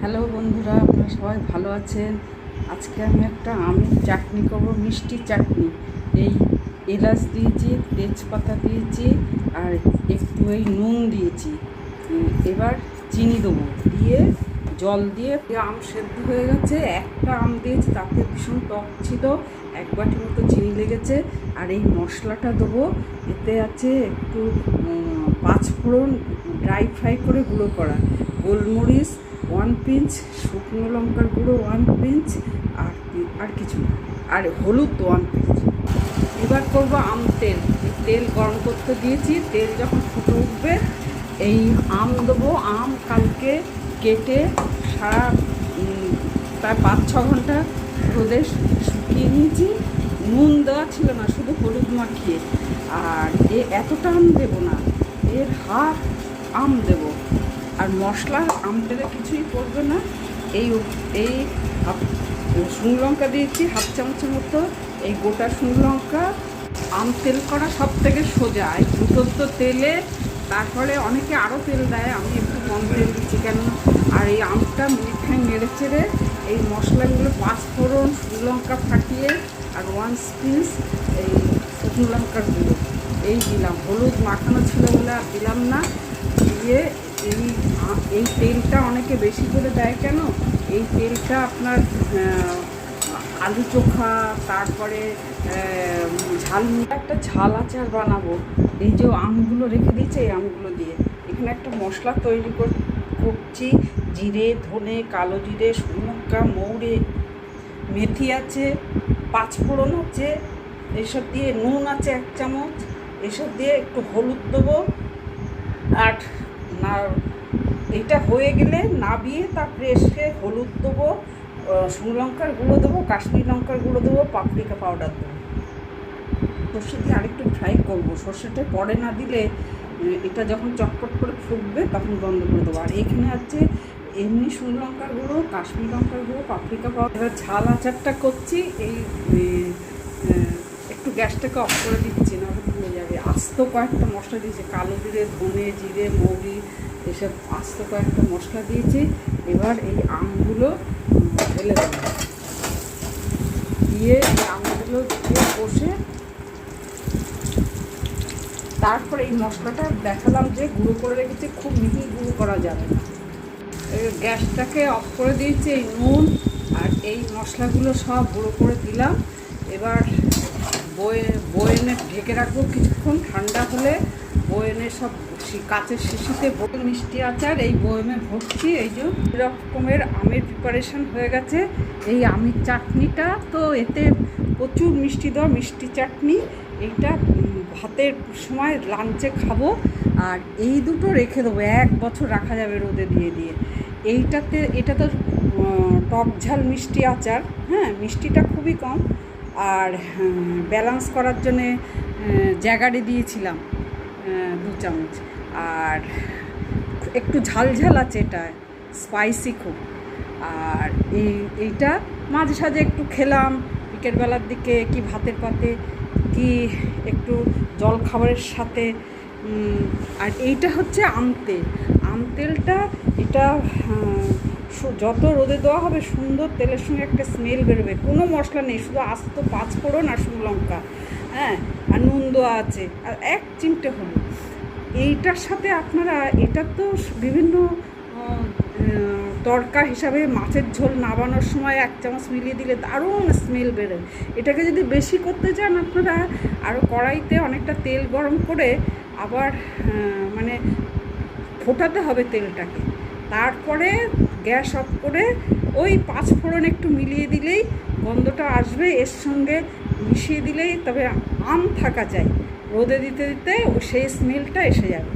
Hello বন্ধুরা, আপনারা সবাই ভালো আছেন। আজকে আমি একটা আমের চাটনি করবো, মিষ্টি চাটনি। এই এলাচ দিয়েছি, তেজপাতা দিয়েছি, আর একটু এই নুন দিয়েছি। এবার চিনি দেবো, দিয়ে জল দিয়ে আম সেদ্ধ হয়ে গেছে। একটা আম দিয়েছি, তাতে ভীষণ টক ছিল, 1 বাটি মতো চিনি লেগেছে। আর এই মশলাটা দেবো, এতে আছে একটু 5 ফোড়ন ড্রাই ফ্রাই করে গুঁড়ো করা, গোলমরিচ 1 পিঞ্চ, শুকনো লঙ্কার গুঁড়ো 1 পিঞ্চ, আর কিছু না, আর হলুদ 1 পিঞ্চ। এবার করবো আম তেল। তেল গরম করতে দিয়েছি, তেল যখন ফুটে উঠবে এই আম দেবো। আম কালকে কেটে সারা প্রায় 5-6 ঘন্টা রোদে শুকিয়ে নিয়েছি। নুন দেওয়া ছিল না, শুধু হলুদ মাখিয়ে। আর এতটা আম দেবো না, এর হাফ আম দেবো। আর মশলা আম তেলে কিছুই পড়বে না। এই শুকনো লঙ্কা দিয়েছি 1/2 চামচের মতো। এই গোটা শুকনো লঙ্কা। আম তেল করা সব থেকে সোজা, এই দুটো তেলে। তারপরে অনেকে আরও তেল দেয়, আমি একটু কম তেল দিচ্ছি কেন। আর এই আমটা মিঠাই নেড়ে চেড়ে এই মশলাগুলো 5 ফোড়ন, শুকনো লঙ্কা ফাটিয়ে, আর 1 পিঞ্চ এই শুকনো লঙ্কার গুঁড়ো এই দিলাম। হলুদ মাখানো ছিল বলে আর দিলাম না। দিয়ে এই তেলটা অনেকে বেশি করে দেয় কেন, এই তেলটা আপনার আলু চোখা, তারপরে একটা ঝাল আচার বানাবো। এই যে আমগুলো রেখে দিয়েছে, এই আমগুলো দিয়ে এখানে একটা মশলা তৈরি করছি। জিরে, ধনে, কালো জিরে, শুকনো লঙ্কা, মৌরি, মেথি আছে, 5 ফোড়ন আছে, এসব দিয়ে নুন আছে 1 চামচ। এসব দিয়ে একটু হলুদ দেবো। আর না, এটা হয়ে গেলে নাবিয়ে তারপরে এসে হলুদ দেবো, শুকনো লঙ্কার গুঁড়ো দেবো, কাশ্মীরি লঙ্কার গুঁড়ো দেবো, পাপরিকা পাউডার দেবো। সর্ষে দিয়ে আরেকটু ফ্রাই করবো। সর্ষেটা পরে না দিলে এটা যখন চটপট করে ফুটবে তখন বন্ধ করে দেবো। আর এখানে আছে এমনি শুকনো লঙ্কার গুঁড়ো, কাশ্মীরি লঙ্কার গুঁড়ো, পাপরিকা পাউডার। এবার ঝাল আচারটা করছি। এই একটু গ্যাসটাকে অফ করে দিচ্ছি, না হলে পুড়ে যাবে। আস্ত কয়েকটা মশলা দিয়েছি, কালো জিরে, ধনে, জিরে, মৌরি, এসব আস্ত কয়েকটা মশলা দিয়েছি। এবার এই আমগুলো ঢেলে দেবো, দিয়ে এই আমগুলো দিয়ে কষে তারপরে এই মশলাটা দেখালাম যে গুঁড়ো করে রেখেছি, খুব মিহি গুঁড়ো করা যাবে না। গ্যাসটাকে অফ করে দিয়েছি। এই নুন আর এই মশলাগুলো সব গুঁড়ো করে দিলাম। এবার বয়েনে ঢেকে রাখবো কিছুক্ষণ, ঠান্ডা হলে বয়েনে সব কাঁচের শিশিতে মিষ্টি আচার এই বয়েমে ভরছি। এই যে রকমের আমের প্রিপারেশন হয়ে গেছে। এই আমের চাটনিটা তো এতে প্রচুর মিষ্টি দেওয়া, মিষ্টি চাটনি। এইটা ভাতের সময় লাঞ্চে খাবো। আর এই দুটো রেখে দেবো, 1 বছর রাখা যাবে রোদে দিয়ে দিয়ে। এটা তো টক ঝাল মিষ্টি আচার, হ্যাঁ, মিষ্টিটা খুবই কম। আর ব্যালেন্স করার জন্যে জ্যাগারি দিয়েছিলাম 2 চামচ। আর একটু ঝাল ঝাল আছে, এটা স্পাইসি খুব। আর এইটা মাঝে সাঝে একটু খেলাম বিকেলবেলার দিকে, কি ভাতের পাতে, কি একটু জল খাবারের সাথে। আর এইটা হচ্ছে আম তেল। আম তেলটা এটা যত রোদে দেওয়া হবে সুন্দর তেলের সঙ্গে একটা স্মেল বেরোবে। কোনো মশলা নেই, শুধু আস্ত 5 ফোড়ন আর শুকনো লঙ্কা, হ্যাঁ, আর নুন দেওয়া আছে, আর 1 চিমটে হলুদ। এইটার সাথে আপনারা, এটা তো বিভিন্ন তড়কা হিসাবে মাছের ঝোল নামানোর সময় 1 চামচ মিলিয়ে দিলে দারুণ স্মেল বেরোয়। এটাকে যদি বেশি করতে চান আপনারা আরও কড়াইতে অনেকটা তেল গরম করে আবার মানে ফোটাতে হবে তেলটাকে। তারপরে গ্যাস অফ করে ওই 5 ফোড়ন একটু মিলিয়ে দিলেই গন্ধটা আসবে, এর সঙ্গে মিশিয়ে দিলেই তবে আম থাকা যায়, রোদে দিতে দিতে সেই স্মেলটা এসে যাবে।